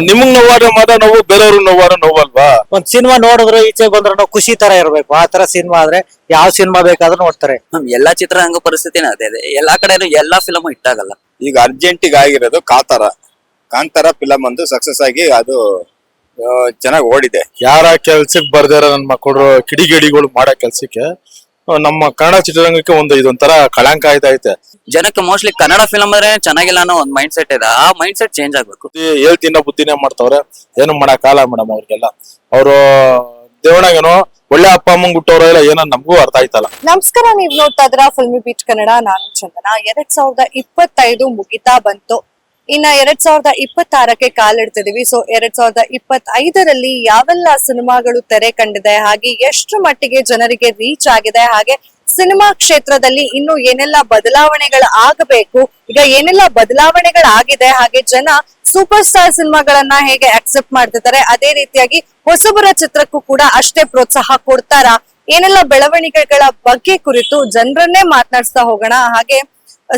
ನಿಮಗ್ ನೋವಾದ್ರೆ ಮಾತ್ರ ನೋವು, ಬೇರೆಯವ್ರಿಗೆ ನೋವಾದ್ರೆ ನೋವಲ್ವಾ? ಒಂದ್ ಸಿನಿಮಾ ನೋಡಿದ್ರು ಈಚೆ ಬಂದ್ರೆ ನಾವು ಖುಷಿ ತರ ಇರ್ಬೇಕು. ಆ ತರ ಸಿನಿಮಾ ಆದ್ರೆ ಯಾವ ಸಿನಿಮಾ ಬೇಕಾದ್ರೂ ನೋಡ್ತಾರೆ. ಎಲ್ಲಾ ಚಿತ್ರರಂಗ ಪರಿಸ್ಥಿತಿನೇ ಅದೇ ಇದೆ. ಎಲ್ಲಾ ಕಡೆನೂ ಎಲ್ಲಾ ಫಿಲಮ್ ಹಿಟ್ ಆಗಲ್ಲ. ಈಗ ಅರ್ಜೆಂಟಿಗೆ ಆಗಿರೋದು ಕಾಂತಾರ ಫಿಲಂ ಒಂದು ಸಕ್ಸಸ್ ಆಗಿ ಅದು ಚೆನ್ನಾಗಿ ಓಡಿದೆ. ಯಾರ ಕೆಲ್ಸಕ್ಕೆ ಬರ್ದಾರ ನನ್ ಮಕ್ಕಳು ಕಿಡಿಗೇಡಿಗಳು ಮಾಡೋ ಕೆಲ್ಸಕ್ಕೆ ನಮ್ಮ ಕನ್ನಡ ಚಿತ್ರರಂಗಕ್ಕೆ ಇದೊಂಥರ ಕಳಂಕ ಆಯ್ತೈತೆ. ಜನಕ್ಕೆ ಮೋಸ್ಟ್ಲಿ ಕನ್ನಡ ಫಿಲಮ್ ಅಂದ್ರೆ ಚೆನ್ನಾಗಿಲ್ಲ ಅನ್ನೋ ಒಂದ್ ಮೈಂಡ್ ಸೆಟ್ ಇದೆ. ಆ ಮೈಂಡ್ ಸೆಟ್ ಚೇಂಜ್ ಆಗ್ಬೇಕು. ಹೇಳ್ತಿನ ಬುದ್ಧಿನೇ ಮಾಡ್ತಾವ್ರೆ, ಏನು ಮಾಡಕ್ಕಾಗಲ್ಲ ಮೇಡಮ್. ಅವ್ರಿಗೆಲ್ಲ ಅವರು ದೇವಣಗೇನೋ ಒಳ್ಳೆ ಅಪ್ಪ ಅಮ್ಮಂಗ್ ಹುಟ್ಟವ್ರ ಇಲ್ಲ ಏನೋ ನಮಗೂ ಅರ್ಥ ಆಯ್ತಲ್ಲ. ನಮಸ್ಕಾರ, ನೀವ್ ನೋಡ್ತಾ ಇದ್ರ ಫಿಲ್ಮಿ ಬೀಟ್ ಕನ್ನಡ. ನಾನು ಚಂದನ. 2025 ಮುಗಿತಾ ಬಂತು. ಇನ್ನ 2026ಕ್ಕೆ ಕಾಲಿಡ್ತಿದೀವಿ. ಸೊ 2025ರಲ್ಲಿ ಯಾವೆಲ್ಲ ಸಿನಿಮಾಗಳು ತೆರೆ ಕಂಡಿದೆ, ಹಾಗೆ ಎಷ್ಟು ಮಟ್ಟಿಗೆ ಜನರಿಗೆ ರೀಚ್ ಆಗಿದೆ, ಹಾಗೆ ಸಿನಿಮಾ ಕ್ಷೇತ್ರದಲ್ಲಿ ಇನ್ನು ಏನೆಲ್ಲ ಬದಲಾವಣೆಗಳು ಆಗಬೇಕು, ಈಗ ಏನೆಲ್ಲ ಬದಲಾವಣೆಗಳಾಗಿದೆ, ಹಾಗೆ ಜನ ಸೂಪರ್ ಸ್ಟಾರ್ ಸಿನಿಮಾಗಳನ್ನ ಹೇಗೆ ಅಕ್ಸೆಪ್ಟ್ ಮಾಡ್ತಿದ್ದಾರೆ, ಅದೇ ರೀತಿಯಾಗಿ ಹೊಸಬರ ಚಿತ್ರಕ್ಕೂ ಕೂಡ ಅಷ್ಟೇ ಪ್ರೋತ್ಸಾಹ ಕೊಡ್ತಾರ, ಏನೆಲ್ಲ ಬೆಳವಣಿಗೆಗಳ ಬಗ್ಗೆ ಕುರಿತು ಜನರನ್ನೇ ಮಾತನಾಡಿಸ್ತಾ ಹೋಗೋಣ. ಹಾಗೆ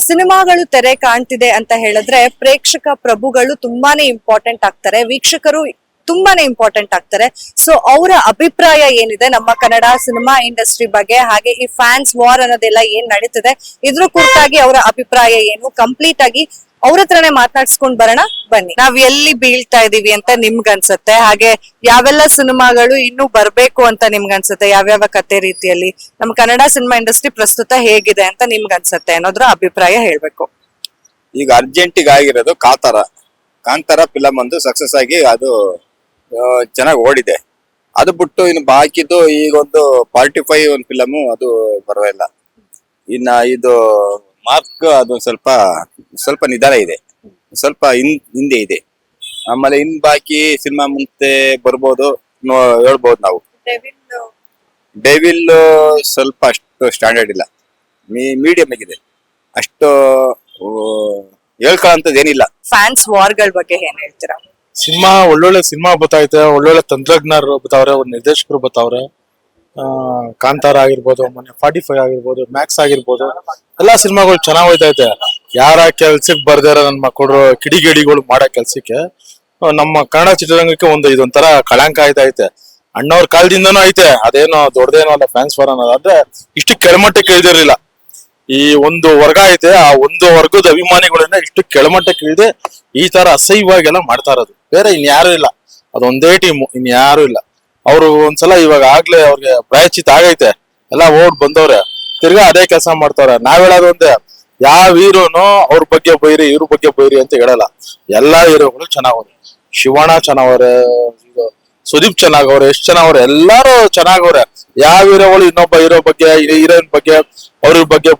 ಸಿನಿಮಾಗಳು ತೆರೆ ಕಾಣ್ತಿದೆ ಅಂತ ಹೇಳಿದ್ರೆ ಪ್ರೇಕ್ಷಕ ಪ್ರಭುಗಳು ತುಂಬಾನೇ ಇಂಪಾರ್ಟೆಂಟ್ ಆಗ್ತಾರೆ, ವೀಕ್ಷಕರು ತುಂಬಾನೇ ಇಂಪಾರ್ಟೆಂಟ್ ಆಗ್ತಾರೆ. ಸೊ ಅವರ ಅಭಿಪ್ರಾಯ ಏನಿದೆ ನಮ್ಮ ಕನ್ನಡ ಸಿನಿಮಾ ಇಂಡಸ್ಟ್ರಿ ಬಗ್ಗೆ, ಹಾಗೆ ಈ ಫ್ಯಾನ್ಸ್ ವಾರ್ ಅನ್ನೋದೆಲ್ಲ ಏನ್ ನಡೀತಿದೆ ಇದ್ರ ಕುರಿತಾಗಿ ಅವರ ಅಭಿಪ್ರಾಯ ಏನು, ಕಂಪ್ಲೀಟ್ ಆಗಿ ಅವ್ರ ಹತ್ರನೇ ಮಾತಾಡ್ಸ್ಕೊಂಡ್ ಬರೋಣ ಬನ್ನಿ. ನಾವ್ ಎಲ್ಲಿ ಬೀಳ್ತಾ ಇದೀವಿ ಅಂತ ನಿಮ್ಗನ್ಸತ್ತೆ, ಹಾಗೆ ಯಾವೆಲ್ಲ ಸಿನಿಮಾಗಳು ಇನ್ನೂ ಬರ್ಬೇಕು ಅಂತ ನಿಮ್ಗನ್ಸತ್ತೆ, ಯಾವ್ಯಾವ ಕತೆ ರೀತಿಯಲ್ಲಿ ನಮ್ ಕನ್ನಡ ಸಿನಿಮಾ ಇಂಡಸ್ಟ್ರಿ ಪ್ರಸ್ತುತ ಹೇಗಿದೆ ಅಂತ ನಿಮ್ಗನ್ಸತ್ತೆ ಅನ್ನೋದ್ರ ಅಭಿಪ್ರಾಯ ಹೇಳ್ಬೇಕು. ಈಗ ಅರ್ಜೆಂಟಿಗೆ ಆಗಿರೋದು ಕಾಂತಾರ ಫಿಲಂ ಒಂದು ಸಕ್ಸಸ್ ಆಗಿ ಅದು ಚೆನ್ನಾಗಿ ಓಡಿದೆ. ಅದು ಬಿಟ್ಟು ಇನ್ನು ಬಾಕಿದ್ದು ಈಗ ಒಂದು 45 ಒಂದು ಫಿಲಮು ಅದು ಪರವಾಗಿಲ್ಲ. ಇನ್ನ ಇದು ಮಾರ್ಕ್ ಅದು ಸ್ವಲ್ಪ ನಿಧಾನ ಇದೆ, ಸ್ವಲ್ಪ ಹಿಂದೆ ಇದೆ. ಆಮೇಲೆ ಇನ್ ಬಾಕಿ ಸಿನಿಮಾ ಮುಂದೆ ಬರ್ಬೋದು, ಹೇಳ್ಬೋದು ನಾವು. ಡೆವಿಲ್ ಸ್ವಲ್ಪ ಅಷ್ಟು ಸ್ಟ್ಯಾಂಡರ್ಡ್ ಇಲ್ಲ, ಮೀಡಿಯಂ ಆಗಿದೆ, ಅಷ್ಟು ಹೇಳ್ಕೊಳ್ಳೋಂಥದ್ದು ಏನಿಲ್ಲ. ಫ್ಯಾನ್ಸ್ ವಾರ್ಗಳ ಬಗ್ಗೆ ಏನ್ ಹೇಳ್ತೀರಾ? ಸಿನಿಮಾ ಒಳ್ಳೊಳ್ಳೆ ಸಿನಿಮಾ ಬತ್ತೈತೆ, ಒಳ್ಳೊಳ್ಳೆ ತಂತ್ರಜ್ಞರು ಬತ್ತಾವ್ರೆ, ನಿರ್ದೇಶಕರು ಬತ್ತಾವ್ರೆ. ಕಾಂತಾರ ಆಗಿರ್ಬೋದು, ಮೊನ್ನೆ 45 ಆಗಿರ್ಬೋದು, ಮ್ಯಾಕ್ಸ್ ಆಗಿರ್ಬೋದು, ಎಲ್ಲಾ ಸಿನಿಮಾಗಳು ಚೆನ್ನಾಗ್ ಹೋಯ್ತೈತೆ. ಯಾರ ಕೆಲ್ಸಕ್ಕೆ ಬರ್ದಾರ ನನ್ ಮಕ್ಕಳು ಕಿಡಿಗೇಡಿಗಳು ಮಾಡೋ ಕೆಲ್ಸಕ್ಕೆ ನಮ್ಮ ಕನ್ನಡ ಚಿತ್ರರಂಗಕ್ಕೆ ಇದೊಂಥರ ಕಳಂಕ ಆಯ್ತೈತೆ. ಅಣ್ಣವ್ರ ಕಾಲದಿಂದನೂ ಐತೆ, ಅದೇನೋ ದೊಡ್ಡದೇನೋ ಅಲ್ಲ ಫ್ಯಾನ್ಸ್ ಫಾರ್ ಅನ್ನೋದು. ಆದ್ರೆ ಇಷ್ಟು ಕೆಳಮಟ್ಟಕ್ಕೆ ಇಳಿದಿರಲಿಲ್ಲ. ಈ ಒಂದು ವರ್ಗ ಐತೆ, ಆ ಒಂದು ವರ್ಗದ ಅಭಿಮಾನಿಗಳನ್ನ ಇಷ್ಟು ಕೆಳಮಟ್ಟಕ್ಕೆ ಇಳಿದೆ ಈ ತರ ಅಸಹ್ಯವಾಗೆಲ್ಲ ಮಾಡ್ತಾ ಇರೋದು. ಬೇರೆ ಇನ್ಯಾರು ಇಲ್ಲ, ಅದೊಂದೇ ಟೀಮು, ಇನ್ಯಾರು ಇಲ್ಲ. ಅವ್ರು ಒಂದ್ಸಲ ಇವಾಗ ಆಗ್ಲೇ ಅವ್ರಿಗೆ ಪ್ರಾಯಶ್ಚಿತ್ತ ಆಗೈತೆ, ಎಲ್ಲ ಓಡ್ ಬಂದವ್ರೆ, ತಿರ್ಗಾ ಅದೇ ಕೆಲಸ ಮಾಡ್ತಾವ್ರೆ. ನಾವ್ ಹೇಳೋದು ಒಂದೇ, ಯಾವ ಹೀರೋನು ಅವ್ರ ಬಗ್ಗೆ ಬೈರಿ ಇವ್ರ ಬಗ್ಗೆ ಬೈರಿ ಅಂತ ಹೇಳಲ್ಲ. ಎಲ್ಲಾ ಹೀರೋಗಳು ಚೆನ್ನಾಗವ್ರೆ, ಶಿವಣ್ಣ ಚೆನ್ನಾಗವ್ರೆ, ಸುದೀಪ್ ಚೆನ್ನಾಗವ್ರೆ, ಎಷ್ಟ್ ಚೆನ್ನಾಗವ್ರೆ, ಎಲ್ಲಾರು ಚೆನ್ನಾಗವ್ರೆ. ಯಾವ ಹೀರೋಗಳು ಇನ್ನೊಬ್ಬ ಹೀರೋ ಬಗ್ಗೆ ಹೀರೋಯಿನ್ ಬಗ್ಗೆ ಅವ್ರ ಬಗ್ಗೆ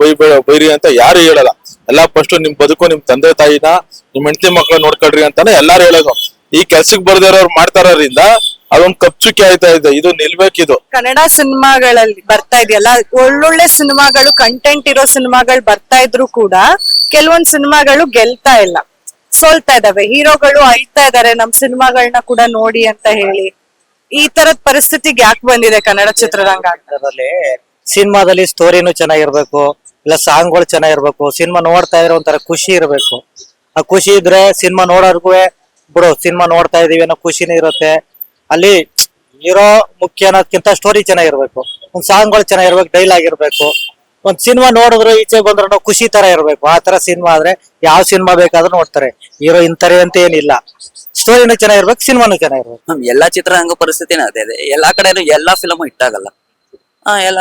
ಬೈರಿ ಅಂತ ಯಾರು ಹೇಳಲ್ಲ. ಎಲ್ಲಾ ಫಸ್ಟ್ ನಿಮ್ ಬದುಕು, ನಿಮ್ ತಂದೆ ತಾಯಿನ, ನಿಮ್ ಹೆಂಡತಿ ಮಕ್ಳು ನೋಡ್ಕೊಳ್ರಿ ಅಂತಾನೆ ಎಲ್ಲಾರು ಹೇಳೋದು. ಈ ಕೆಲ್ಸಕ್ ಬರ್ದಿರೋರು ಮಾಡ್ತಾರಿಂದ ಅದೊಂದ್ ಕಪ್ಚುಕಿ ಆಯ್ತಾ ಇದೆ, ಇದು ನಿಲ್ಬೇಕಿದು. ಕನ್ನಡ ಸಿನಿಮಾಗಳಲ್ಲಿ ಬರ್ತಾ ಇದೆಯಲ್ಲ, ಒಳ್ಳೊಳ್ಳೆ ಸಿನಿಮಾಗಳು, ಕಂಟೆಂಟ್ ಇರೋ ಸಿನಿಮಾಗಳು ಬರ್ತಾ ಇದ್ರು ಕೂಡ ಕೆಲವೊಂದ್ ಸಿನಿಮಾಗಳು ಗೆಲ್ತಾ ಇಲ್ಲ, ಸೋಲ್ತಾ ಇದಾವೆ. ಹೀರೋಗಳು ಅಳ್ತಾ ಇದಾರೆ ನಮ್ ಸಿನಿಮಾಗಳನ್ನ ಕೂಡ ನೋಡಿ ಅಂತ ಹೇಳಿ. ಈ ತರದ್ ಪರಿಸ್ಥಿತಿಗೆ ಯಾಕೆ ಬಂದಿದೆ ಕನ್ನಡ ಚಿತ್ರರಂಗ? ಸಿನಿಮಾದಲ್ಲಿ ಸ್ಟೋರಿನೂ ಚೆನ್ನಾಗಿರ್ಬೇಕು, ಇಲ್ಲ ಸಾಂಗ್ಗಳು ಚೆನ್ನಾಗಿರ್ಬೇಕು, ಸಿನಿಮಾ ನೋಡ್ತಾ ಇದ್ರೆ ಒಂಥರ ಖುಷಿ ಇರ್ಬೇಕು. ಆ ಖುಷಿ ಇದ್ರೆ ಸಿನಿಮಾ ನೋಡೋರ್ಗು ಬಿಡು ಸಿನಿಮಾ ನೋಡ್ತಾ ಇದೀವಿ ಅನ್ನೋ ಖುಷಿನೇ ಇರುತ್ತೆ. ಅಲ್ಲಿ ಹೀರೋ ಮುಖ್ಯ ಅನ್ನೋದಕ್ಕಿಂತ ಸ್ಟೋರಿ ಚೆನ್ನಾಗಿರ್ಬೇಕು, ಒಂದ್ ಸಾಂಗ್ಗಳು ಚೆನ್ನಾಗಿರ್ಬೇಕು, ಡೈಲಾಗ್ ಇರ್ಬೇಕು. ಒಂದ್ ಸಿನಿಮಾ ನೋಡಿದ್ರು ಈಚೆ ಬಂದ್ರೆ ನಾವು ಖುಷಿ ತರ ಇರ್ಬೇಕು. ಆ ತರ ಸಿನಿಮಾ ಆದ್ರೆ ಯಾವ ಸಿನಿಮಾ ಬೇಕಾದ್ರೂ ನೋಡ್ತಾರೆ. ಹೀರೋ ಇಂತಾರೆ ಅಂತ ಏನಿಲ್ಲ, ಸ್ಟೋರಿನೂ ಚೆನ್ನಾಗಿರ್ಬೇಕು, ಸಿನಿಮಾನು ಚೆನ್ನಾಗಿರ್ಬೇಕು. ಎಲ್ಲಾ ಚಿತ್ರರಂಗ ಪರಿಸ್ಥಿತಿನೇ ಅದೇ ಇದೆ. ಎಲ್ಲಾ ಕಡೆನೂ ಎಲ್ಲಾ ಫಿಲಮ್ ಹಿಟ್ ಆಗಲ್ಲ. ಎಲ್ಲ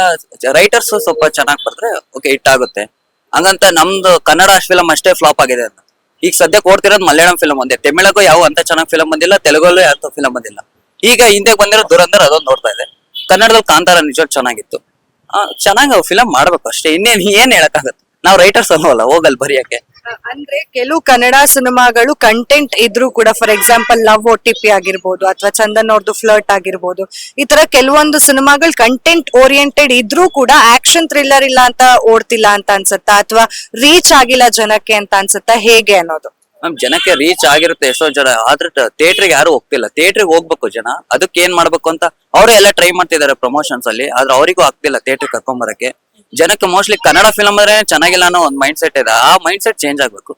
ರೈಟರ್ಸ್ ಸ್ವಲ್ಪ ಚೆನ್ನಾಗ್ ಬರ್ತಾರೆ, ಓಕೆ ಹಿಟ್ ಆಗುತ್ತೆ. ಹಂಗಂತ ನಮ್ದು ಕನ್ನಡ ಫಿಲಮ್ ಅಷ್ಟೇ ಫ್ಲಾಪ್ ಆಗಿದೆ ಅಂತ. ಈಗ ಸದ್ಯಕ್ಕೆ ಓಡ್ತಿರೋದು ಮಲಯಾಳಂ ಫಿಲಮ್ ಒಂದೇ. ತಮಿಳಗೂ ಯಾವ ಅಂತ ಚೆನ್ನಾಗ್ ಫಿಲಮ್ ಬಂದಿಲ್ಲ, ತೆಲುಗಲ್ಲೂ ಯಾವ ಫಿಲಮ್ ಬಂದಿಲ್ಲ. ಈಗ ಹಿಂದೆ ಬಂದಿರೋ ದುರಂಧರ್ ಅದೊಂದು ನೋಡ್ತಾ ಇದೆ. ಕನ್ನಡದಲ್ಲಿ ಕಾಂತಾರ ನಿಜ ಚೆನ್ನಾಗಿತ್ತು. ಚೆನ್ನಾಗಿ ಫಿಲಮ್ ಮಾಡ್ಬೇಕು ಅಷ್ಟೇ, ಇನ್ನೇನ್ ಏನ್ ಹೇಳಕ್ಕಾಗತ್ತೆ. ನಾವ್ ರೈಟರ್ಸ್ ಅಲ್ವಲ್ಲ ಹೋಗಲ್ ಬರೆಯಕ್ಕೆ. ಅಂದ್ರೆ ಕೆಲವು ಕನ್ನಡ ಸಿನಿಮಾಗಳು ಕಂಟೆಂಟ್ ಇದ್ರೂ ಕೂಡ, ಫಾರ್ ಎಕ್ಸಾಂಪಲ್ ಲವ್ OTP ಆಗಿರ್ಬೋದು, ಅಥವಾ ಚಂದನ್ ಅವ್ರದ್ದು ಫ್ಲರ್ಟ್ ಆಗಿರ್ಬೋದು, ಈ ತರ ಕೆಲವೊಂದು ಸಿನಿಮಾಗಳು ಕಂಟೆಂಟ್ ಓರಿಯೆಂಟೆಡ್ ಇದ್ರೂ ಕೂಡ ಆಕ್ಷನ್ ಥ್ರಿಲ್ಲರ್ ಇಲ್ಲ ಅಂತ ಓಡ್ತಿಲ್ಲ ಅಂತ ಅನ್ಸುತ್ತಾ, ಅಥವಾ ರೀಚ್ ಆಗಿಲ್ಲ ಜನಕ್ಕೆ ಅಂತ ಅನ್ಸುತ್ತಾ, ಹೇಗೆ ಅನ್ನೋದು? ಜನಕ್ಕೆ ರೀಚ್ ಆಗಿರುತ್ತೆ ಎಷ್ಟೋ ಜನ, ಆದ್ರೆ ಥಿಯೇಟರ್ಗೆ ಯಾರು ಹೋಗ್ತಿಲ್ಲ. ಥಿಯೇಟರ್ಗೆ ಹೋಗ್ಬೇಕು ಜನ, ಅದಕ್ಕೆ ಏನ್ ಮಾಡ್ಬೇಕು ಅಂತ ಅವರೇ ಎಲ್ಲ ಟ್ರೈ ಮಾಡ್ತಿದ್ದಾರೆ ಪ್ರಮೋಷನ್ಸ್ ಅಲ್ಲಿ. ಆದ್ರೆ ಅವರಿಗೂ ಆಗ್ತಿಲ್ಲ ಥಿಯೇಟರ್ ಕರ್ಕೊಂಬರಕ್ಕೆ. ಜನಕ್ಕೆ ಮೋಸ್ಟ್ಲಿ ಕನ್ನಡ ಫಿಲಮ್ ಅಂದ್ರೆ ಚೆನ್ನಾಗಿಲ್ಲ ಅನ್ನೋ ಒಂದ್ ಮೈಂಡ್ ಸೆಟ್ ಇದೆ. ಆ ಮೈಂಡ್ ಸೆಟ್ ಚೇಂಜ್ ಆಗ್ಬೇಕು.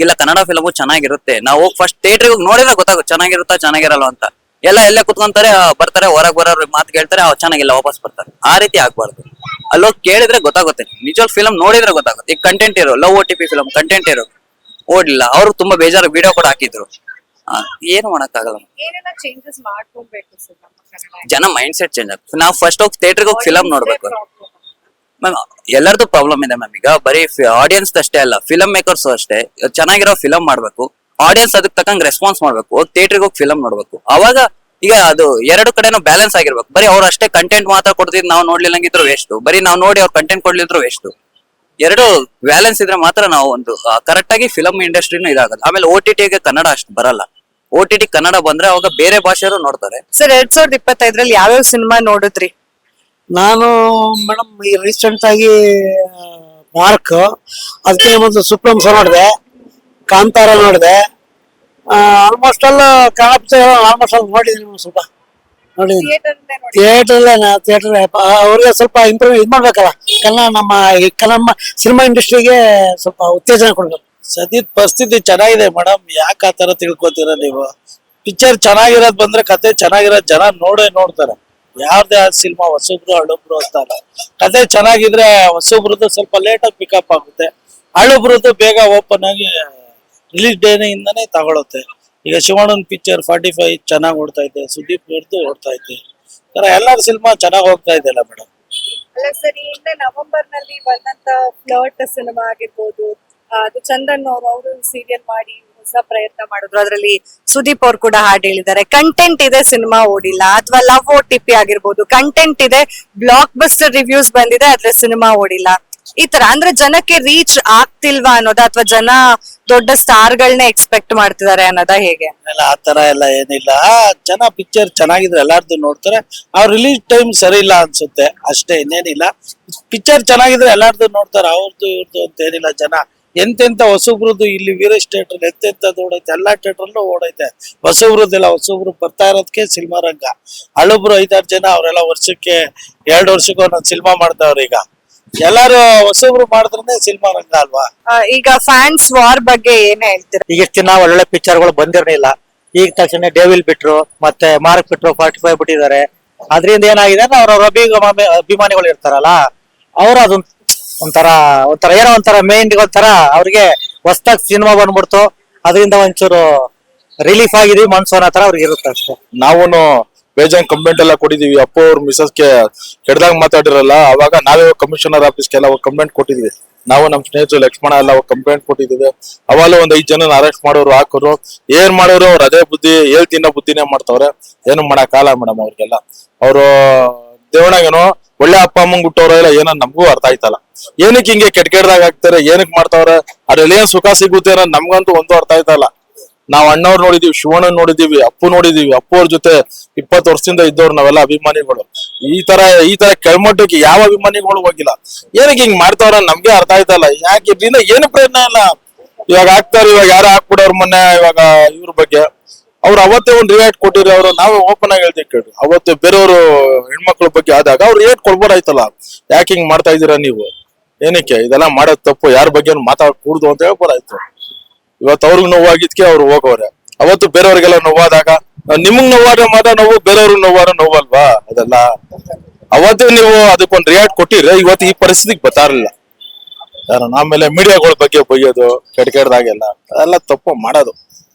ಇಲ್ಲ ಕನ್ನಡ ಫಿಲಮು ಚೆನ್ನಾಗಿರುತ್ತೆ ನಾವು ಹೋಗಿ ಫಸ್ಟ್ ಥಿಯೇಟ್ರಿಗೆ ಹೋಗಿ ನೋಡಿದ್ರೆ ಗೊತ್ತಾಗುತ್ತೆ ಚೆನ್ನಾಗಿರುತ್ತಾ ಚೆನ್ನಾಗಿರಲ್ಲ ಅಂತ. ಎಲ್ಲೇ ಕುತ್ಕೊಂತಾರೆ ಬರ್ತಾರೆ ಹೊರಗೆ ಬರೋರು ಮಾತು ಕೇಳ್ತಾರೆ ಚೆನ್ನಾಗಿಲ್ಲ ವಾಪಸ್ ಬರ್ತಾರೆ. ಆ ರೀತಿ ಆಗ್ಬಾರ್ದು. ಅಲ್ಲೋಗಿ ಕೇಳಿದ್ರೆ ಗೊತ್ತಾಗುತ್ತೆ, ನಿಜವಾಗ್ ಫಿಲಮ್ ನೋಡಿದ್ರೆ ಗೊತ್ತಾಗುತ್ತೆ. ಈಗ ಕಂಟೆಂಟ್ ಇರೋ ಲವ್ OTP ಫಿಲಮ್ ಕಂಟೆಂಟ್ ಇರೋ ಓಡ್ಲಿಲ್ಲ, ಅವ್ರು ತುಂಬಾ ಬೇಜಾರು ವಿಡಿಯೋ ಕೂಡ ಹಾಕಿದ್ರು. ಏನು ಮಾಡಕ್ಕಾಗಲ್ಲ. ಏನೆಲ್ಲ ಚೇಂಜಸ್ ಮಾಡ್ಕೊಬೇಕು ಸರ್ ನಮ್ಮ ಕನ್ನಡ ಜನ ಮೈಂಡ್ ಸೆಟ್ ಚೇಂಜ್ ಆಗ್ತದೆ. ನಾವು ಫಸ್ಟ್ ಹೋಗಿ ಥಿಯೇಟ್ರಿಗೆ ಹೋಗಿ ಫಿಲಮ್ ನೋಡ್ಬೇಕು ಮ್ಯಾಮ್. ಎಲ್ಲರದು ಪ್ರಾಬ್ಲಮ್ ಇದೆ ಮ್ಯಾಮ್. ಈಗ ಬರೀ ಆಡಿಯನ್ಸ್ ಅಷ್ಟೇ ಅಲ್ಲ, ಫಿಲಮ್ ಮೇಕರ್ಸ್ ಅಷ್ಟೇ ಚೆನ್ನಾಗಿರೋ ಫಿಲಮ್ ಮಾಡ್ಬೇಕು, ಆಡಿಯನ್ಸ್ ಅದಕ್ಕೆ ತಕ್ಕಂಗೆ ರೆಸ್ಪಾನ್ಸ್ ಮಾಡ್ಬೇಕು, ಹೋಗಿ ಥಿಯೇಟ್ರಿಗೆ ಹೋಗಿ ಫಿಲಮ್ ನೋಡ್ಬೇಕು. ಅವಾಗ ಈಗ ಅದು ಎರಡು ಕಡೆನೂ ಬ್ಯಾಲೆನ್ಸ್ ಆಗಿರ್ಬೇಕು. ಬರೀ ಅವ್ರು ಅಷ್ಟೇ ಕಂಟೆಂಟ್ ಮಾತ್ರ ಕೊಡ್ತಿದ್ ನಾವು ನೋಡ್ಲಿಲ್ಲಂಗಿದ್ರು ವೇಸ್ಟ್, ಬರೀ ನಾವು ನೋಡಿ ಅವ್ರು ಕಂಟೆಂಟ್ ಕೊಡ್ಲಿದ್ರು ವೇಸ್ಟ್. ಎರಡು ಬ್ಯಾಲೆನ್ಸ್ ಇದ್ರೆ ಮಾತ್ರ ನಾವು ಒಂದು ಕರೆಕ್ಟ್ ಆಗಿ ಫಿಲಮ್ ಇಂಡಸ್ಟ್ರಿನೂ ಇದಾಗಲ್ಲ. ಆಮೇಲೆ OTTಗೆ ಕನ್ನಡ ಅಷ್ಟು ಬರಲ್ಲ. OTT ಕನ್ನಡ ಬಂದ್ರೆ ಅವಾಗ ಬೇರೆ ಭಾಷೆಯವರು ನೋಡ್ತಾರೆ. ಸರ್ 2025ರಲ್ಲಿ ಯಾವ್ಯಾವ ಸಿನಿಮಾ ನೋಡಿದ್ರಿ? ನಾನು ಮೇಡಮ್ ಈ ರೀಸೆಂಟ್ ಆಗಿ ಮಾರ್ಕ್, ಅದಕ್ಕೆ ಮೊದಲು ಸುಪ್ರೀಂಸ ನೋಡಿದೆ, ಕಾಂತಾರ ನೋಡಿದೆ, ಆಲ್ಮೋಸ್ಟ್ ಎಲ್ಲ ಕನ್ನಡ ಪಿಕ್ಚರ್ ಆಲ್ಮೋಸ್ಟ್ ಅಲ್ಲಿ ನೋಡಿದ್ದೀನಿ. ಸ್ವಲ್ಪ ನೋಡಿದ್ದೀನಿ ಥಿಯೇಟರ್. ಅವ್ರಿಗೆ ಸ್ವಲ್ಪ ಇಂಪ್ರೂವ್ ಇದು ಮಾಡ್ಬೇಕಲ್ಲ, ನಮ್ಮ ಈ ಕನ್ನಡ ಸಿನಿಮಾ ಇಂಡಸ್ಟ್ರಿಗೆ ಸ್ವಲ್ಪ ಉತ್ತೇಜನ ಕೊಡ್ಬೇಕು. ಸದ್ಯದ ಪರಿಸ್ಥಿತಿ ಚೆನ್ನಾಗಿದೆ ಮೇಡಮ್, ಯಾಕೆ ಆ ತರ ತಿಳ್ಕೊತೀರ ನೀವು? ಪಿಕ್ಚರ್ ಚೆನ್ನಾಗಿರೋದ್ ಬಂದ್ರೆ ಕತೆ ಚೆನ್ನಾಗಿರೋದ್ ಜನ ನೋಡ್ತಾರೆ. ಯಾವ್ದೇ ಸಿನಿಮಾ ಹೊಸಬ್ರು ಹಳಬ್ರು ಅಂತ ಅಲ್ಲ, ಕತೆ ಚೆನ್ನಾಗಿದ್ರೆ ಹೊಸಬ್ರದ್ದು ಸ್ವಲ್ಪ ಲೇಟ್ ಆಗಿ ಪಿಕಪ್ ಆಗುತ್ತೆ, ಹಳಬ್ರದ್ದು ಬೇಗ ಓಪನ್ ಆಗಿ ರಿಲೀಸ್ ಡೇನೇ ಇಂದಾನೆ ತಗೊಳುತ್ತೆ. ಈಗ ಶಿವಣ್ಣನ್ ಪಿಕ್ಚರ್ 45 ಚೆನ್ನಾಗಿ ಓಡ್ತಾ ಇದೆ, ಸುದೀಪ್ ಅವ್ರದ್ದು ಓಡ್ತಾ ಇದೆ, ಎಲ್ಲಾರ ಸಿನಿಮಾ ಚೆನ್ನಾಗಿ ಹೋಗ್ತಾ ಇದೆಯಲ್ಲ ಮೇಡಮ್. ಅಲ್ಲ ಸರ್, ಈ ಹಿಂದೆ ನವೆಂಬರ್ ನಲ್ಲಿ ಬಂದಂತ ಫ್ಲರ್ಟ್ ಸಿನಿಮಾ ಆಗಿರ್ಬೋದು, ಅದು ಚಂದನ್ ಅವರು ಸೀರಿಯಲ್ ಮಾಡಿ ಹೊಸ ಪ್ರಯತ್ನ ಮಾಡಿದ್ರು. ಅದರಲ್ಲಿ ಸುದೀಪ್ ಅವ್ರು ಕೂಡ ಹಾಡು ಹೇಳಿದ್ದಾರೆ. ಕಂಟೆಂಟ್ ಇದೆ, ಸಿನಿಮಾ ಓಡಿಲ್ಲ. ಅಥವಾ ಲವ್ OTP ಆಗಿರ್ಬೋದು, ಕಂಟೆಂಟ್ ಇದೆ, ಬ್ಲಾಕ್ ಬಸ್ಟರ್ ರಿವ್ಯೂಸ್ ಬಂದಿದೆ, ಆದ್ರೆ ಸಿನಿಮಾ ಓಡಿಲ್ಲ. ಈ ತರ ಅಂದ್ರೆ ಜನಕ್ಕೆ ರೀಚ್ ಆಗ್ತಿಲ್ವಾ ಅನ್ನೋದ, ಅಥವಾ ಜನ ದೊಡ್ಡ ಸ್ಟಾರ್ ಗಳನ್ನೇ ಎಕ್ಸ್ಪೆಕ್ಟ್ ಮಾಡ್ತಿದ್ದಾರೆ ಅನ್ನೋದ, ಹೇಗೆ? ಆತರ ಎಲ್ಲ ಏನಿಲ್ಲ, ಜನ ಪಿಕ್ಚರ್ ಚೆನ್ನಾಗಿದ್ರೆ ಎಲ್ಲಾರ್ದು ನೋಡ್ತಾರೆ. ಅವ್ರ ರಿಲೀಸ್ ಟೈಮ್ ಸರಿ ಇಲ್ಲ ಅನ್ಸುತ್ತೆ ಅಷ್ಟೇ, ಇನ್ನೇನಿಲ್ಲ. ಪಿಕ್ಚರ್ ಚೆನ್ನಾಗಿದ್ರೆ ಎಲ್ಲಾರ್ದು ನೋಡ್ತಾರೆ, ಅವ್ರದ್ದು ಇವ್ರದ್ದು ಅಂತ ಏನಿಲ್ಲ. ಜನ ಎಂತೆಂತ ಹೊಸಬ್ರದ್ದು ಇಲ್ಲಿ ವೀರೇಶ್ ಥಿಯೇಟರ್ ಎಂತೆಂತದ್ದು ಓಡೈತೆ, ಎಲ್ಲಾ ಥಿಯೇಟರ್ಲ್ಲೂ ಓಡೈತೆ. ಹೊಸಬ್ರದ್ದೆಲ್ಲ ಹೊಸಬ್ರು ಬರ್ತಾ ಇರೋದಕ್ಕೆ ಸಿನಿಮಾ ರಂಗ. ಹಳಬ್ರು 5-6 ಜನ ಅವರೆಲ್ಲ ವರ್ಷಕ್ಕೆ 2 ವರ್ಷಕ್ಕೆ ಒಂದೊಂದು ಸಿನಿಮಾ ಮಾಡ್ತಾವ್ರೆ. ಈಗ ಎಲ್ಲಾರು ಹೊಸಬ್ರು ಮಾಡಿದ್ರೆ ಸಿನಿಮಾ ರಂಗ ಅಲ್ವಾ? ಈಗ ಫ್ಯಾನ್ಸ್ ವಾರ್ ಬಗ್ಗೆ ಏನ್ ಹೇಳ್ತೀರಾ? ಈಗ ಇಷ್ಟು ದಿನ ಒಳ್ಳೊಳ್ಳೆ ಪಿಕ್ಚರ್ಗಳು ಬಂದಿರಲಿಲ್ಲ. ಈಗ ತಕ್ಷಣ ಡೆವಿಲ್ ಬಿಟ್ರು, ಮತ್ತೆ ಮಾರ್ಕ್ ಬಿಟ್ರು, 45 ಬಿಟ್ಟಿದ್ದಾರೆ. ಅದರಿಂದ ಏನಾಗಿದೆ ಅಂದ್ರೆ ಅವ್ರ ಅಭಿಮಾನಿಗಳು ಇರ್ತಾರಲ್ಲ, ಅವ್ರು ಅದೊಂದ್ ಒಂಥರ ಏನೋ ಒಂಥರ ಮೈಂಡ್ ಒಂಥರ ಅವ್ರಿಗೆ ಹೊಸದಾಗಿ ಸಿನಿಮಾ ಬಂದ್ಬಿಡ್ತು, ಅದರಿಂದ ಒಂಚೂರು ರಿಲೀಫ್ ಆಗಿದೀವಿ ಮನ್ಸು ಅನ್ನೋ ತರ ಅವ್ರಿಗೆ ಇರುತ್ತೆ ಅಷ್ಟೇ. ನಾವು ಬೇಜಾನ್ ಕಂಪ್ಲೇಂಟ್ ಎಲ್ಲ ಕೊಟ್ಟಿದೀವಿ. ಅಪ್ಪು ಅವ್ರ ಮಿಸಸ್ಗೆ ಕೆಡ್ದಾಗ ಮಾತಾಡಿರಲ್ಲ, ಅವಾಗ ನಾವೇ ಕಮಿಷನರ್ ಆಫೀಸ್ಗೆಲ್ಲ ಕಂಪ್ಲೇಂಟ್ ಕೊಟ್ಟಿದ್ವಿ. ನಾವು ನಮ್ ಸ್ನೇಹಿತರು ಲಕ್ಷ್ಮಣ ಎಲ್ಲ ಕಂಪ್ಲೇಂಟ್ ಕೊಟ್ಟಿದ್ದೀವಿ. ಅವಾಗ ಒಂದ್ 5 ಜನ ಅರೆಸ್ಟ್ ಮಾಡೋರು ಹಾಕೋರು. ಏನ್ ಮಾಡೋರು ಅವ್ರು ಅದೇ ಬುದ್ಧಿ, ಹೇಳ್ತಿನ್ನ ಬುದ್ಧಿನೇ ಮಾಡ್ತಾವ್ರೆ. ಏನು ಮಾಡಕ್ಕಾಗಲ್ಲ ಮೇಡಮ್. ಅವ್ರಿಗೆಲ್ಲ ಅವರು ದೇವಣಗೇನೋ ಒಳ್ಳೆ ಅಪ್ಪ ಅಮ್ಮಂಗ್ ಹುಟ್ಟವ್ರ ಇಲ್ಲ ಏನೋ ನಮಗೂ ಅರ್ಥ ಆಯ್ತಲ್ಲ. ಏನಕ್ಕೆ ಹಿಂಗೆ ಕೆಟ್ಟದಾಗ ಆಗ್ತಾರೆ, ಏನಕ್ ಮಾಡ್ತಾವ್ರೆ, ಅದ್ರಲ್ಲಿ ಏನ್ ಸುಖ ಸಿಗುತ್ತೆ ಅನ್ನೋದು ನಮ್ಗಂತೂ ಒಂದು ಅರ್ಥ ಆಯ್ತಲ್ಲ. ನಾವ್ ಅಣ್ಣವ್ರು ನೋಡಿದೀವಿ, ಶಿವಣ್ಣನ್ ನೋಡಿದೀವಿ, ಅಪ್ಪು ನೋಡಿದೀವಿ. ಅಪ್ಪು ಅವ್ರ ಜೊತೆ 20 ವರ್ಷದಿಂದ ಇದ್ದವ್ರು ನಾವೆಲ್ಲ ಅಭಿಮಾನಿಗಳು. ಈ ತರ ಕೆಳಮಟ್ಟಕ್ಕೆ ಯಾವ ಅಭಿಮಾನಿಗಳು ಹೋಗಿಲ್ಲ. ಏನಕ್ಕೆ ಹಿಂಗ್ ಮಾಡ್ತಾವ್ರ ನಮ್ಗೆ ಅರ್ಥ ಆಯ್ತಲ್ಲ. ಯಾಕೆ ಇದರಿಂದ ಏನು ಪ್ರಯತ್ನ ಇಲ್ಲ. ಇವಾಗ ಹಾಕ್ತಾರೆ, ಇವಾಗ ಯಾರು ಹಾಕ್ಬಿಡೋರ್ ಮೊನ್ನೆ ಇವಾಗ ಇವ್ರ ಬಗ್ಗೆ ಅವ್ರು ಅವತ್ತೇ ಒಂದು ರಿಯಾಕ್ಟ್ ಕೊಟ್ಟಿರಿ. ಅವರು ನಾವೇ ಓಪನ್ ಆಗಿ ಹೇಳ್ತೀವಿ ಕೇಳಿ. ಅವತ್ತು ಬೇರೆಯವರು ಹೆಣ್ಮಕ್ಳ ಬಗ್ಗೆ ಆದಾಗ ಅವ್ರು ರಿಯಾಕ್ಟ್ ಕೊಡ್ಬೋದಾಯ್ತಲ್ಲ. ಯಾಕೆ ಹಿಂಗ್ ಮಾಡ್ತಾ ಇದೀರಾ ನೀವು, ಏನಕ್ಕೆ ಇದೆಲ್ಲ ಮಾಡೋದ್ ತಪ್ಪು, ಯಾರ ಬಗ್ಗೆ ಮಾತಾಡ್ಕೂಡ್ದು ಅಂತ ಹೇಳ್ಬೋದಾಯ್ತು. ಇವತ್ತು ಅವ್ರಿಗೆ ನೋವಾಗಿದ್ಕೆ ಅವ್ರು ಹೋಗವ್ರೆ. ಅವತ್ತು ಬೇರೆಯವ್ರಿಗೆಲ್ಲ ನೋವಾದಾಗ ನಿಮಗ್ ನೋವಾದ್ರೆ ಮಾತ್ರ ನೋವು, ಬೇರೆಯವ್ರಿಗೆ ನೋವಾದ್ರೆ ನೋವಲ್ವಾ? ಅದೆಲ್ಲ ಅವತ್ತೇ ನೀವು ಅದಕ್ಕೊಂದು ರಿಯಾಕ್ಟ್ ಕೊಟ್ಟಿದ್ರೆ ಇವತ್ತು ಈ ಪರಿಸ್ಥಿತಿಗೆ ಬರ್ತಾರಿಲ್ಲ. ಆಮೇಲೆ ಮೀಡಿಯಾಗಳ ಬಗ್ಗೆ ಬೈಯೋದು ಕೆಟ್ಟದಾಗೆಲ್ಲ ಅದೆಲ್ಲ ತಪ್ಪು ಮಾಡೋದು.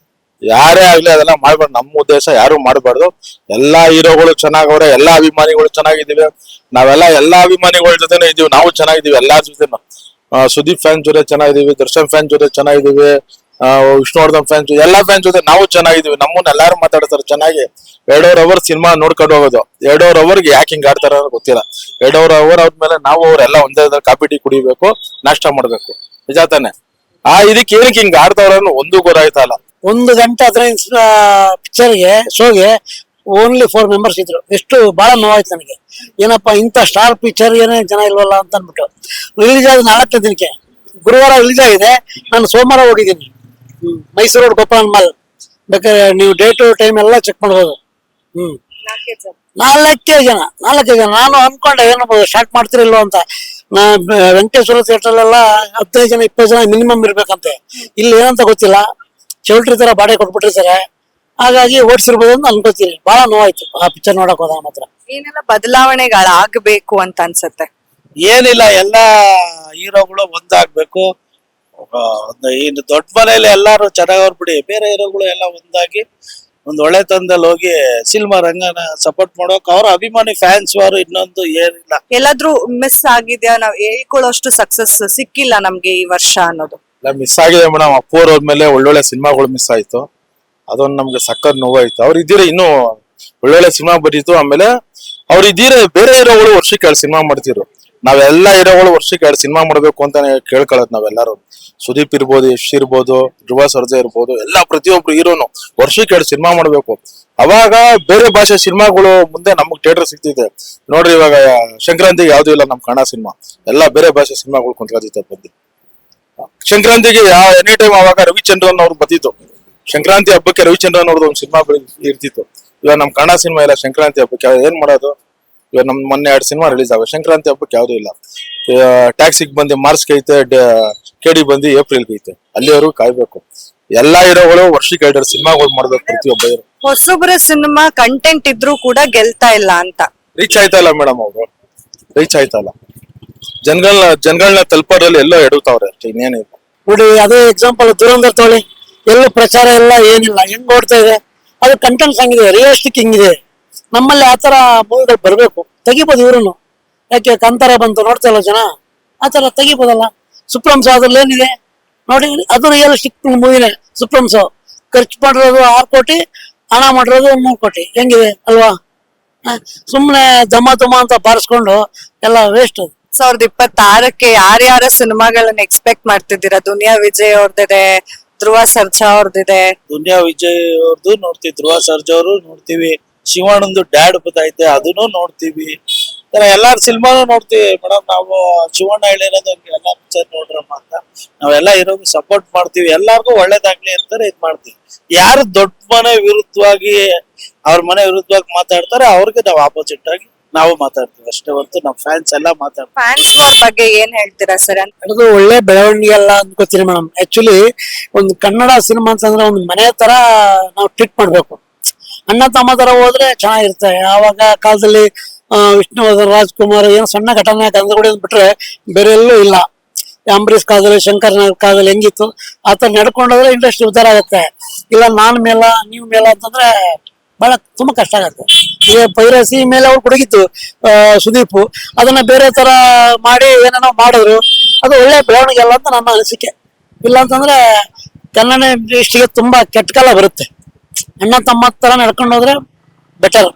ಯಾರೇ ಆಗ್ಲಿ ಅದೆಲ್ಲ ಮಾಡ್ಬಾರ್ದು. ನಮ್ಮ ಉದ್ದೇಶ ಯಾರು ಮಾಡಬಾರ್ದು. ಎಲ್ಲಾ ಹೀರೋಗಳು ಚೆನ್ನಾಗವ್ರೆ, ಎಲ್ಲಾ ಅಭಿಮಾನಿಗಳು ಚೆನ್ನಾಗಿದ್ದೀವಿ. ನಾವೆಲ್ಲ ಎಲ್ಲಾ ಅಭಿಮಾನಿಗಳ ಜೊತೆನೆ ಇದೀವಿ, ನಾವು ಚೆನ್ನಾಗಿದ್ದೀವಿ ಎಲ್ಲಾರ ಜೊತೆನು. ಸುದೀಪ್ ಫ್ಯಾನ್ ಜೊತೆ ಚೆನ್ನಾಗಿದ್ದೀವಿ, ದರ್ಶನ್ ಫ್ಯಾನ್ ಜೊತೆ ಚೆನ್ನಾಗಿದ್ದೀವಿ, ವಿಷ್ಣುವರ್ಧನ್ ಫ್ಯಾನ್ ಜೊತೆ, ಎಲ್ಲಾ ಫ್ಯಾನ್ ಜೊತೆ ನಾವು ಚೆನ್ನಾಗಿದ್ದೀವಿ. ನಮ್ಮನ್ನ ಎಲ್ಲಾರು ಮಾತಾಡ್ತಾರೆ ಚೆನ್ನಾಗಿ. 2.5 ಅವರ್ ಸಿನಿಮಾ ನೋಡ್ಕೊಂಡು ಹೋಗೋದು. 2.5 ಅವರ್ಗೆ ಯಾಕೆ ಹಿಂಗ್ ಆಡ್ತಾರ ಗೊತ್ತಿಲ್ಲ. 2.5 ಅವರ್ ಆದ್ಮೇಲೆ ನಾವು ಅವ್ರೆಲ್ಲ ಒಂದೇ ಕಾಫಿ ಟೀ ಕುಡಿಬೇಕು, ನಾಷ್ಟ ಮಾಡ್ಬೇಕು, ನಿಜ ತಾನೆ? ಇದಕ್ಕೆ ಏನಕ್ಕೆ ಹಿಂಗ್ ಆಡ್ತಾವ್ರ ಒಂದು ಗೊತ್ತಾಯ್ತಲ್ಲ. 1 ಗಂಟೆ 15 ಪಿಕ್ಚರ್ಗೆ ಶೋಗೆ ಓನ್ಲಿ 4 ಮೆಂಬರ್ಸ್ ಇದ್ರು. ಎಷ್ಟು ಬಹಳ ನೋವಾಯ್ತು ನನಗೆ. ಏನಪ್ಪಾ ಇಂಥ ಸ್ಟಾರ್ ಪಿಕ್ಚರ್ ಏನೇ ಜನ ಇಲ್ವಲ್ಲ ಅಂತ ಅನ್ಬಿಟ್ಟು. ರಿಲೀಸ್ ಆದ 4ನೇ ದಿನಕ್ಕೆ, ಗುರುವಾರ ರಿಲೀಸ್ ಆಗಿದೆ. ನಾನು ಸೋಮವಾರ ಹೋಗಿದ್ದೀನಿ ಮೈಸೂರು ರೋಡ್ ಗೋಪಾಲ್ ಮಾಲ್. ಬೇಕಾದ್ರೆ ನೀವು ಡೇಟು ಟೈಮ್ ಎಲ್ಲ ಚೆಕ್ ಮಾಡ್ಬೋದು. 4 ಜನ. ನಾನು ಅನ್ಕೊಂಡೆ ಏನೋ ಸ್ಟಾರ್ಟ್ ಮಾಡ್ತಿರಲ್ವ ಅಂತ. ವೆಂಕಟೇಶ್ವರ ಥಿಯೇಟರ್ಲೆಲ್ಲ 15 ಜನ 20 ಜನ ಮಿನಿಮಮ್ ಇರ್ಬೇಕಂತೆ. ಇಲ್ಲಿ ಏನಂತ ಗೊತ್ತಿಲ್ಲ, ಚೌಲ್ಟ್ರಿ ತರ ಬಾಡೆ ಕೊಟ್ಬಿಟ್ಟಿರ್ತಾರೆ. ಹಾಗಾಗಿ ಓಡಿಸಿರ್ಬೋದು ಅಂತ ಅನ್ಕೋತೀನಿ. ಬಹಳ ನೋವಾಯ್ತು ಆ ಪಿಕ್ಚರ್ ನೋಡಕ್ ಹೋದಾಗ ಮಾತ್ರ. ಏನೆಲ್ಲ ಬದಲಾವಣೆಗಳಾಗಬೇಕು ಅಂತ ಅನ್ಸುತ್ತೆ? ಏನಿಲ್ಲ, ಎಲ್ಲಾ ಹೀರೋಗಳು ಒಂದಾಗ್ಬೇಕು. ಇನ್ನು ದೊಡ್ಡ ಮನೆಯಲ್ಲಿ ಎಲ್ಲಾರು ಚೆನ್ನಾಗವ್ರು ಬಿಡಿ, ಬೇರೆ ಹೀರೋಗಳು ಎಲ್ಲ ಒಂದಾಗಿ ಒಂದ್ ಒಳ್ಳೆ ತಂದಲ್ಲಿ ಹೋಗಿ ಸಿನಿಮಾ ರಂಗನ ಸಪೋರ್ಟ್ ಮಾಡೋಕ್ ಅವ್ರ ಅಭಿಮಾನಿ ಫ್ಯಾನ್ಸ್ ಅವರು ಇನ್ನೊಂದು ಏನಿಲ್ಲ. ಎಲ್ಲಾದ್ರೂ ಮಿಸ್ ಆಗಿದ್ಯಾ? ನಾವ್ ಹೇಳ್ಕೊಳ್ಳೋಷ್ಟು ಸಕ್ಸಸ್ ಸಿಕ್ಕಿಲ್ಲ ನಮ್ಗೆ ಈ ವರ್ಷ ಅನ್ನೋದು? ಇಲ್ಲ, ಮಿಸ್ ಆಗಿದೆ ಮೇಡಮ್. ಅಪ್ಪು ಅವ್ರ ಹೋದ್ಮೇಲೆ ಒಳ್ಳೊಳ್ಳೆ ಸಿನಿಮಾಗಳು ಮಿಸ್ ಆಯ್ತು. ಅದೊಂದು ನಮ್ಗೆ ಸಕ್ಕತ್ ನೋವಾಯ್ತು. ಅವ್ರು ಇದ್ದೀರ ಇನ್ನೂ ಒಳ್ಳೊಳ್ಳೆ ಸಿನಿಮಾ ಬರೀತು. ಆಮೇಲೆ ಅವ್ರು ಇದ್ದೀರ ಬೇರೆ ಹೀರೋಗಳು ವರ್ಷಕ್ಕೆ 2 ಸಿನಿಮಾ ಮಾಡ್ತಿರು. ನಾವೆಲ್ಲ ಹೀರೋಗಳು ವರ್ಷಕ್ಕೆ 2 ಸಿನಿಮಾ ಮಾಡ್ಬೇಕು ಅಂತಾನೆ ಕೇಳ್ಕೊಳ್ಳೋದು ನಾವೆಲ್ಲರೂ. ಸುದೀಪ್ ಇರ್ಬೋದು, ಯಶ್ ಇರ್ಬೋದು, ಧ್ರುವ ಸರ್ಜಾ ಇರ್ಬೋದು, ಎಲ್ಲ ಪ್ರತಿಯೊಬ್ರು ಹೀರೋನು ವರ್ಷಕ್ಕೆ 2 ಸಿನಿಮಾ ಮಾಡ್ಬೇಕು. ಅವಾಗ ಬೇರೆ ಭಾಷೆ ಸಿನಿಮಾಗಳು ಮುಂದೆ ನಮಗ್ ಥಿಯೇಟರ್ ಸಿಗ್ತಿದೆ. ನೋಡ್ರಿ ಇವಾಗ ಸಂಕ್ರಾಂತಿಗೆ ಯಾವ್ದು ಇಲ್ಲ ನಮ್ ಕನ್ನಡ ಸಿನಿಮಾ, ಎಲ್ಲ ಬೇರೆ ಭಾಷೆ ಸಿನಿಮಾಗಳು ಕುಂತ್ಕೊತಿತ್ತು ಬಂದು. ಸಂಕ್ರಾಂತಿಗೆ ಎನಿ ಟೈಮ್ ಅವಾಗ ರವಿಚಂದ್ರನ್ ಅವ್ರು ಬಂದಿತ್ತು. ಸಂಕ್ರಾಂತಿ ಹಬ್ಬಕ್ಕೆ ರವಿಚಂದ್ರನ್ ಅವ್ರದ್ದು ಒಂದು ಸಿನಿಮಾ ಇರ್ತಿತ್ತು. ಇವಾಗ ನಮ್ ಕನ್ನಡ ಸಿನಿಮಾ ಇಲ್ಲ. ಸಂಕ್ರಾಂತಿ ಹಬ್ಬಕ್ಕೆ ಏನ್ ಮಾಡೋದು? ಇವಾಗ ನಮ್ ಮೊನ್ನೆ 2 ಸಿನಿಮಾ ರಿಲೀಸ್ ಆಗ, ಸಂಕ್ರಾಂತಿ ಹಬ್ಬಕ್ಕೆ ಯಾವ್ದು ಇಲ್ಲ. ಟ್ಯಾಕ್ಸಿಗೆ ಬಂದು ಮಾರ್ಚ್ಗೆ ಐತೆ, ಕೆಡಿ ಬಂದು ಏಪ್ರಿಲ್ಗೆ ಐತೆ. ಅಲ್ಲಿವರೆಗೂ ಕಾಯ್ಬೇಕು. ಎಲ್ಲಾ ಹೀರೋಗಳು ವರ್ಷಕ್ಕೆ 2 ಸಿನಿಮಾಗಳು ಮಾಡ್ಬೇಕು ಪ್ರತಿಯೊಬ್ಬ ಹೀರೋ. ಹೊಸಬ್ರ ಸಿನಿಮಾ ಕಂಟೆಂಟ್ ಇದ್ರೂ ಕೂಡ ಗೆಲ್ತಾ ಇಲ್ಲ ಅಂತ. ರೀಚ್ ಆಯ್ತಾ ಇಲ್ಲ ಮೇಡಮ್, ಅವರು ರೀಚ್ ಆಯ್ತಾ ಇಲ್ಲ. ಜನಗಳನ್ನ ತಲುಪೋದ್ರಲ್ಲಿ ಎಲ್ಲೋ ಎಡುತ್ತವ್ರೆ ಅಷ್ಟೇ, ಇನ್ನೇನಿಲ್ಲ. ನೋಡಿ, ಅದೇ ಎಕ್ಸಾಂಪಲ್ ದುರಂಧರ್ ತೋಳಿ, ಎಲ್ಲೂ ಪ್ರಚಾರ ಎಲ್ಲ ಏನಿಲ್ಲ, ಹೆಂಗ್ ಓಡ್ತಾ ಇದೆ. ಅದು ಕಂಟೆಂಟ್ಸ್ ಹಂಗಿದೆ, ರಿಯಲಿಸ್ಟಿಕ್ ಹಿಂಗಿದೆ. ನಮ್ಮಲ್ಲಿ ಆತರ ಮೂವಿಗಳು ಬರ್ಬೇಕು, ತೆಗಿಬೋದು ಇವ್ರುನು. ಯಾಕೆ ಕಾಂತಾರ ಬಂತು ನೋಡ್ತಾ ಇಲ್ಲ ಜನ, ಆತರ ತೆಗಿಬೋದಲ್ಲ. ಸುಪ್ರೀಂ ಅದ್ರಲ್ಲಿ ಏನಿದೆ ನೋಡಿ, ಅದು ರಿಯಲಿಸ್ಟಿಕ್ ಮೂವಿನೇ. ಸುಪ್ರೀಂ ಖರ್ಚು ಮಾಡಿರೋದು 6 ಕೋಟಿ, ಹಣ ಮಾಡಿರೋದು 3 ಕೋಟಿ. ಹೆಂಗಿದೆ ಅಲ್ವಾ? ಸುಮ್ನೆ ದಮ ಅಂತ ಬಾರಿಸ್ಕೊಂಡು ಎಲ್ಲ ವೇಸ್ಟ್. 2026ಕ್ಕೆ ಯಾರ್ಯಾರ ಸಿನಿಮಾಗಳನ್ನ ಎಕ್ಸ್ಪೆಕ್ಟ್ ಮಾಡ್ತಿದ್ದೀರಾ? ದುನಿಯಾ ವಿಜಯ್ ಅವ್ರದ್ದಿದೆ, ಧ್ರುವ ಸರ್ಜಾ ಅವ್ರದ್ದಿದೆ. ದುನಿಯಾ ವಿಜಯ್ ಅವ್ರದ್ದು ನೋಡ್ತೀವಿ, ಧ್ರುವ ಸರ್ಜಾ ಅವರು ನೋಡ್ತೀವಿ, ಶಿವಣ್ಣಂದು ಡ್ಯಾಡ್ ಬತ್ತೈತೆ ಅದನ್ನು ನೋಡ್ತೀವಿ. ಎಲ್ಲಾರ ಸಿನಿಮಾನು ನೋಡ್ತೀವಿ ಮೇಡಮ್. ನಾವು ಶಿವಣ್ಣ ಹೇಳಿರೋದು ಎಲ್ಲ ಪಿಕ್ಚರ್ ನೋಡ್ರಮ್ಮ ಅಂತ ನಾವೆಲ್ಲ ಇರೋದು ಸಪೋರ್ಟ್ ಮಾಡ್ತೀವಿ. ಎಲ್ಲಾರ್ಗು ಒಳ್ಳೇದಾಗ್ಲಿ ಅಂತಾರೆ ಇದ್ ಮಾಡ್ತೀವಿ. ಯಾರು ದೊಡ್ಡ ಮನೆ ವಿರುದ್ಧವಾಗಿ ಅವ್ರ ಮನೆ ವಿರುದ್ಧವಾಗಿ ಮಾತಾಡ್ತಾರೆ ಅವ್ರಿಗೆ ನಾವು ಆಪೋಸಿಟ್ ಆಗಿ ನಾವು ಮಾತಾಡ್ತೀವಿ ಅಷ್ಟೇ ಹೊರತು ನಮ್ಮ ಫ್ಯಾನ್ಸ್ ಎಲ್ಲ ಮಾತಾಡ್ತಾರೆ. ಫ್ಯಾನ್ಸ್ ವಾರ್ ಬಗ್ಗೆ ಏನ್ ಹೇಳ್ತೀರಾ ಸರ್? ಅದು ಒಳ್ಳೆ ಬೆಳವಣಿಗೆ ಅಲ್ಲ ಅನ್ಕೋತೀನಿ ಮೇಡಮ್. ಆಕ್ಚುಲಿ ಒಂದು ಕನ್ನಡ ಸಿನಿಮಾ ಅಂತಂದ್ರೆ ಒಂದು ಮನೆ ತರ ನಾವು ಟ್ರೀಟ್ ಮಾಡ್ಬೇಕು. ಅಣ್ಣ ತಮ್ಮ ತರ ಹೋದ್ರೆ ಚೆನ್ನಾಗಿರುತ್ತೆ. ಆವಾಗ ಕಾಲದಲ್ಲಿ ವಿಷ್ಣುವರ್ಧನ್, ರಾಜ್ಕುಮಾರ್ ಏನೋ ಸಣ್ಣ ಘಟನೆ ಕಂದಗುಡಿ ಬಿಟ್ರೆ ಬೇರೆ ಎಲ್ಲೂ ಇಲ್ಲ. ಅಂಬರೀಷ್ ಕಾಲದಲ್ಲಿ, ಶಂಕರ್ ಕಾಲದಲ್ಲಿ ಹೆಂಗಿತ್ತು ಆತರ ನಡ್ಕೊಂಡೋದ್ರೆ ಇಂಡಸ್ಟ್ರಿ ಉದ್ಧಾರ ಆಗುತ್ತೆ. ಇಲ್ಲ ನಾನ್ ಮೇಲ ನೀವ್ ಮೇಲ ಅಂತಂದ್ರೆ ಬಹಳ ತುಂಬಾ ಕಷ್ಟ ಆಗತ್ತೆ. ಈಗ ಪೈರಸಿ ಮೇಲೆ ಅವ್ರು ಕುಡಗಿತ್ತು ಸುದೀಪ್, ಅದನ್ನ ಬೇರೆ ತರ ಮಾಡಿ ಏನೇನೋ ಮಾಡಿದ್ರು. ಅದು ಒಳ್ಳೆ ಬೆಳವಣಿಗೆ ಅಲ್ಲ ಅಂತ ನನ್ನ ಅನಿಸಿಕೆ. ಇಲ್ಲ ಅಂತಂದ್ರೆ ಕನ್ನಡ ಇಂಡಸ್ಟ್ರಿಗೆ ತುಂಬಾ ಕೆಟ್ಟ ಕಾಲ ಬರುತ್ತೆ. ಅಣ್ಣ ತಮ್ಮ ತರ ನಡ್ಕೊಂಡು ಹೋದ್ರೆ ಬೆಟರ್.